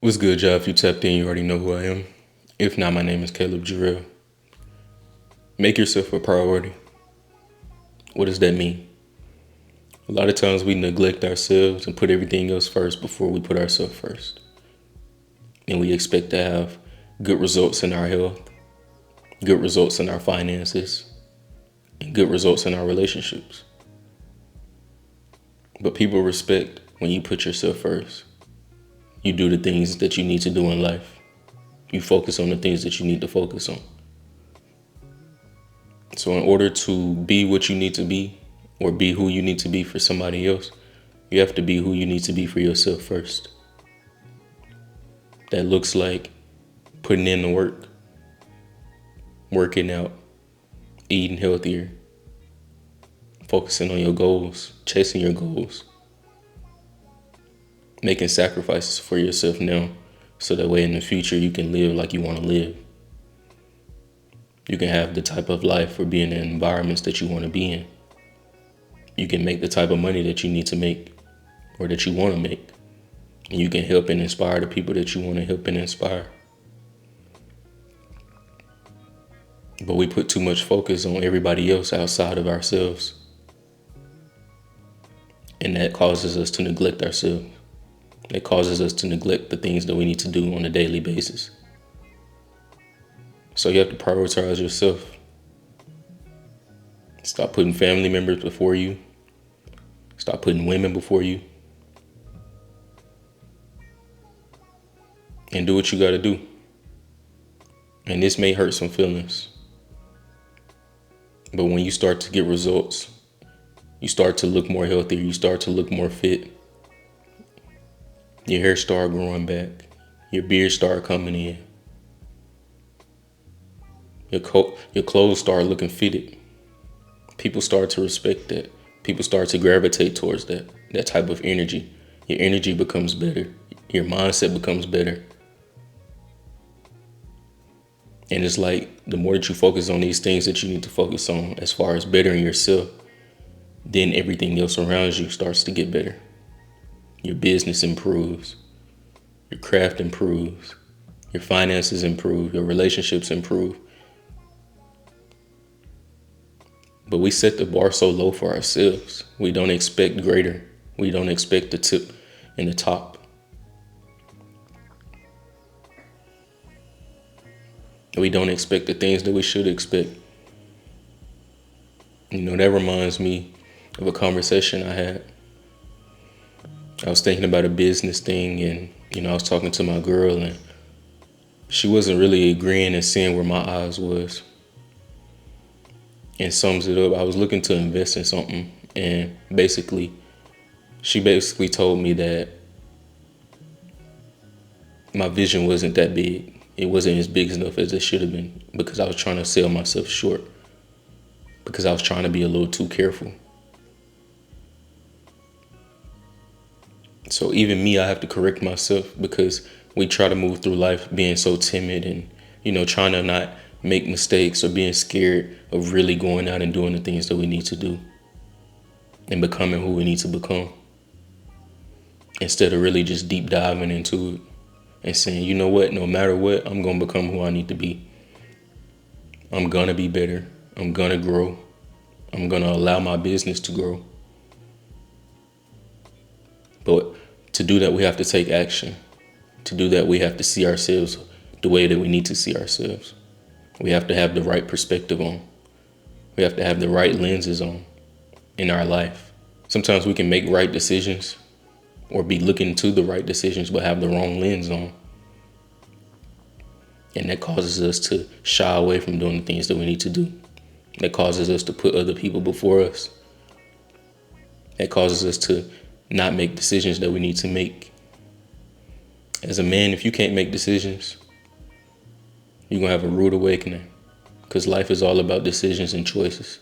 What's good, y'all? If you tapped in, you already know who I am. If not, my name is Caleb Jarrell. Make yourself a priority. What does that mean? A lot of times we neglect ourselves and put everything else first before we put ourselves first. And we expect to have good results in our health, good results in our finances, and good results in our relationships. But people respect when you put yourself first. You do the things that you need to do in life. You focus on the things that you need to focus on. So in order to be what you need to be or be who you need to be for somebody else, you have to be who you need to be for yourself first. That looks like putting in the work, working out, eating healthier, focusing on your goals, chasing your goals, making sacrifices for yourself now so that way in the future you can live like you want to live. You can have the type of life or be in the environments that you want to be in. You can make the type of money that you need to make or that you want to make. And you can help and inspire the people that you want to help and inspire. But we put too much focus on everybody else outside of ourselves. And that causes us to neglect ourselves. It causes us to neglect the things that we need to do on a daily basis. So you have to prioritize yourself. Stop putting family members before you. Stop putting women before you. And do what you got to do. And this may hurt some feelings. But when you start to get results, you start to look more healthier. You start to look more fit. Your hair start growing back. Your beard start coming in. Your clothes start looking fitted. People start to respect that. People start to gravitate towards that type of energy. Your energy becomes better. Your mindset becomes better. And it's like the more that you focus on these things that you need to focus on as far as bettering yourself, then everything else around you starts to get better. Your business improves. Your craft improves. Your finances improve. Your relationships improve. But we set the bar so low for ourselves. We don't expect greater. We don't expect the tip and the top. We don't expect the things that we should expect. That reminds me of a conversation I had. I was thinking about a business thing and, I was talking to my girl and she wasn't really agreeing and seeing where my eyes was. And sums it up, I was looking to invest in something and she basically told me that my vision wasn't that big. It wasn't as big enough as it should have been because I was trying to sell myself short. Because I was trying to be a little too careful. So even me, I have to correct myself because we try to move through life being so timid and, trying to not make mistakes or being scared of really going out and doing the things that we need to do and becoming who we need to become. Instead of really just deep diving into it and saying, you know what, no matter what, I'm going to become who I need to be. I'm going to be better. I'm going to grow. I'm going to allow my business to grow. But to do that, we have to take action. To do that, we have to see ourselves the way that we need to see ourselves. We have to have the right perspective on. We have to have the right lenses on in our life. Sometimes we can make right decisions or be looking to the right decisions, but have the wrong lens on. And that causes us to shy away from doing the things that we need to do. That causes us to put other people before us. That causes us to not make decisions that we need to make. As a man, if you can't make decisions, you're going to have a rude awakening because life is all about decisions and choices.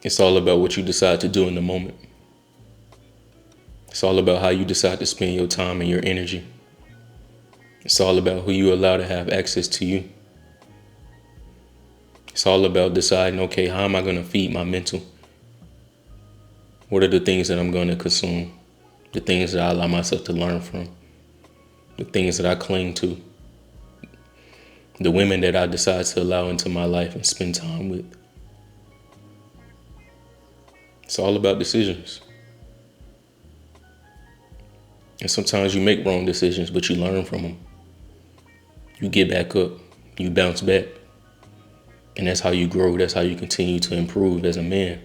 It's all about what you decide to do in the moment. It's all about how you decide to spend your time and your energy. It's all about who you allow to have access to you. It's all about deciding, okay, how am I going to feed my mental? What are the things that I'm going to consume? The things that I allow myself to learn from? The things that I cling to? The women that I decide to allow into my life and spend time with? It's all about decisions. And sometimes you make wrong decisions, but you learn from them. You get back up. You bounce back. And that's how you grow. That's how you continue to improve as a man.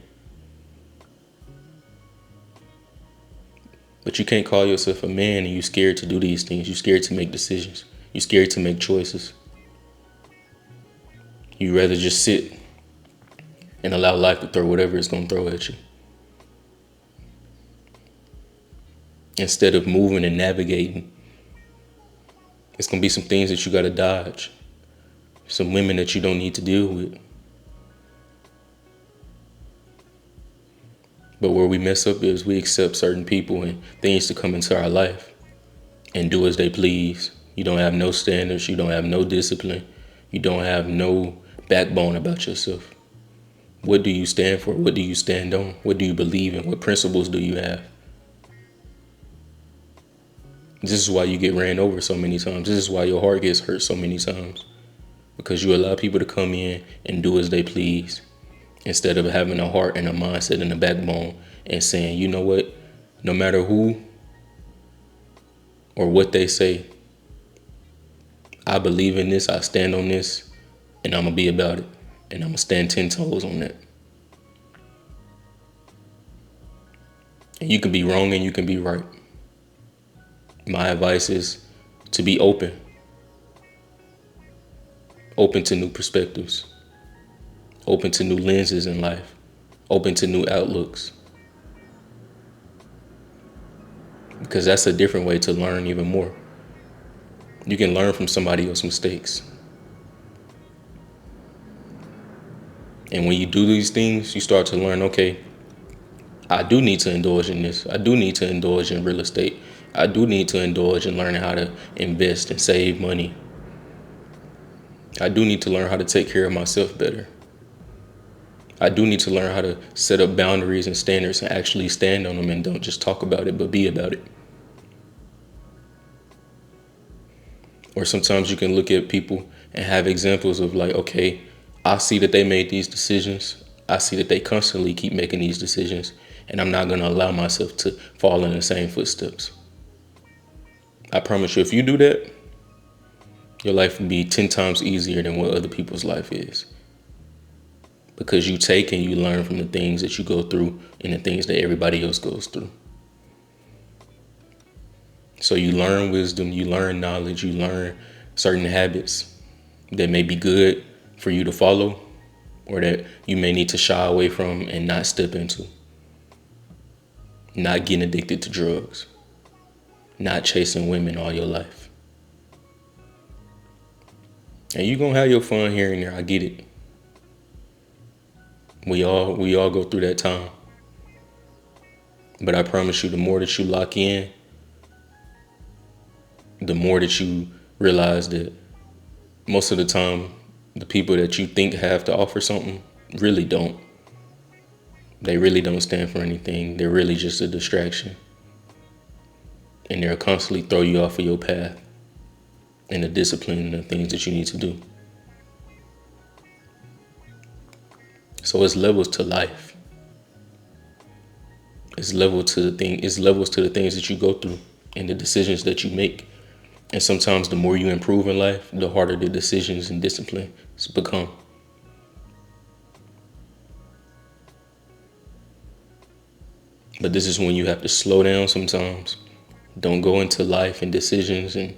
But you can't call yourself a man and you're scared to do these things. You're scared to make decisions. You're scared to make choices. You rather just sit and allow life to throw whatever it's going to throw at you, instead of moving and navigating. It's going to be some things that you got to dodge. Some women that you don't need to deal with. But where we mess up is we accept certain people and things to come into our life and do as they please. You don't have no standards. You don't have no discipline. You don't have no backbone about yourself. What do you stand for? What do you stand on? What do you believe in? What principles do you have? This is why you get ran over so many times. This is why your heart gets hurt so many times. Because you allow people to come in and do as they please, instead of having a heart and a mindset and a backbone and saying, you know what, no matter who or what they say, I believe in this, I stand on this, and I'm going to be about it. And I'm going to stand 10 toes on that. And you can be wrong and you can be right. My advice is to be open. Open to new perspectives. Open to new lenses in life. Open to new outlooks. Because that's a different way to learn even more. You can learn from somebody else's mistakes. And when you do these things, you start to learn, okay, I do need to indulge in this. I do need to indulge in real estate. I do need to indulge in learning how to invest and save money. I do need to learn how to take care of myself better. I do need to learn how to set up boundaries and standards and actually stand on them and don't just talk about it, but be about it. Or sometimes you can look at people and have examples of like, okay, I see that they made these decisions. I see that they constantly keep making these decisions, and I'm not going to allow myself to fall in the same footsteps. I promise you, if you do that, your life will be 10 times easier than what other people's life is. Because you take and you learn from the things that you go through and the things that everybody else goes through. So you learn wisdom, you learn knowledge, you learn certain habits that may be good for you to follow or that you may need to shy away from and not step into. Not getting addicted to drugs. Not chasing women all your life. And you're going to have your fun here and there. I get it. We all go through that time. But I promise you, the more that you lock in, the more that you realize that most of the time, the people that you think have to offer something really don't. They really don't stand for anything. They're really just a distraction. And they'll constantly throw you off of your path and the discipline and the things that you need to do. So it's levels to life. It's levels to the things that you go through and the decisions that you make. And sometimes the more you improve in life, the harder the decisions and discipline become. But this is when you have to slow down sometimes. Don't go into life and decisions and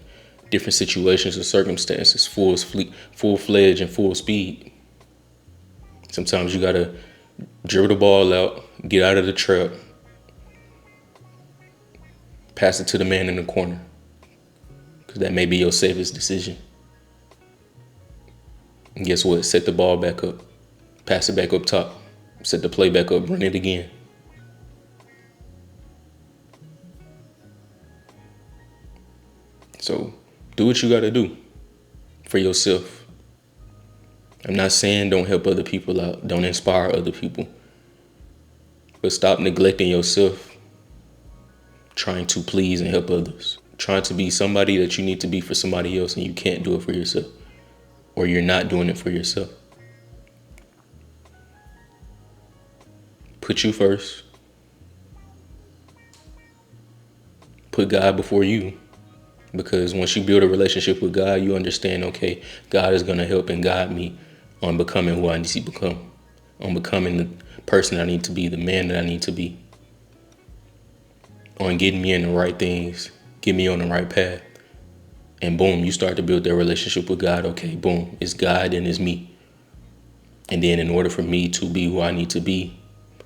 different situations or circumstances full-fledged and full speed. Sometimes you gotta dribble the ball out, get out of the trap, pass it to the man in the corner. Because that may be your safest decision. And guess what? Set the ball back up. Pass it back up top. Set the play back up. Run it again. So do what you got to do for yourself. I'm not saying don't help other people out. Don't inspire other people. But stop neglecting yourself, trying to please and help others. Trying to be somebody that you need to be for somebody else and you can't do it for yourself. Or you're not doing it for yourself. Put you first. Put God before you. Because once you build a relationship with God, you understand, okay, God is going to help and guide me on becoming who I need to become. On becoming the person I need to be, the man that I need to be. On getting me in the right things, get me on the right path. And boom, you start to build that relationship with God. Okay, boom, it's God and it's me. And then in order for me to be who I need to be,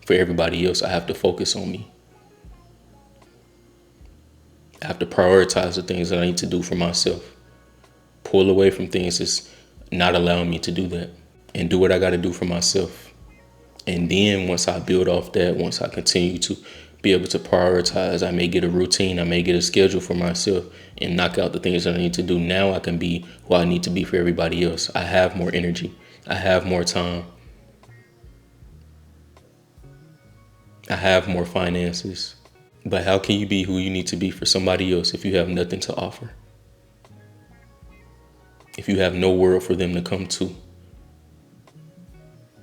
for everybody else, I have to focus on me. I have to prioritize the things that I need to do for myself. Pull away from things that's not allowing me to do that. And do what I got to do for myself. And then once I build off that, once I continue to be able to prioritize, I may get a routine, I may get a schedule for myself and knock out the things that I need to do. Now I can be who I need to be for everybody else. I have more energy. I have more time. I have more finances. But how can you be who you need to be for somebody else if you have nothing to offer? If you have no world for them to come to?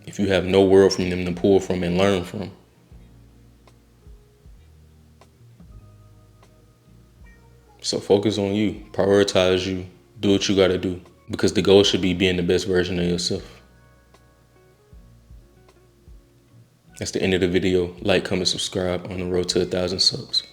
If you have no world from them to pull from and learn from? So focus on you, prioritize you, do what you gotta do. Because the goal should be being the best version of yourself. That's the end of the video. Like, comment, subscribe on the road to 1,000 subs.